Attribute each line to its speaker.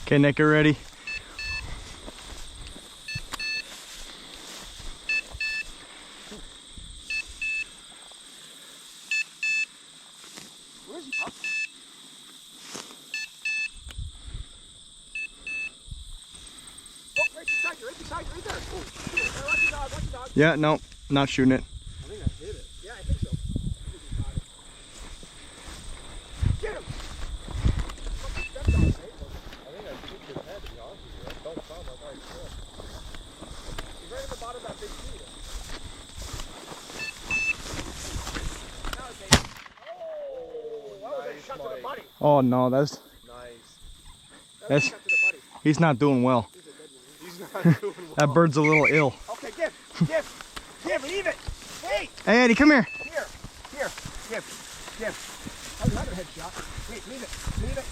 Speaker 1: Okay, Nick, you ready?
Speaker 2: Where is he, Pop? Oh, right beside you, right there. Oh, shit. Watch your dog, watch your dog.
Speaker 1: Yeah, no, not shooting it.
Speaker 2: I think I hit it. Yeah, I think so. I think he caught it. Get him! Fucking stepped on it, right? I think I kicked his head, to be honest with you. That don't sound like I should. He's right at the bottom of that big tree there. Now it's bait. Oh, that was a shot to the buddy.
Speaker 1: Oh no, that's
Speaker 2: That was a shot to the buddy.
Speaker 1: he's not doing well.
Speaker 2: He's not doing well.
Speaker 1: That bird's a little ill.
Speaker 2: Okay, give, leave it. Hey,
Speaker 1: Hey, Eddie, come here.
Speaker 2: here, give. That's another headshot. Wait, leave it.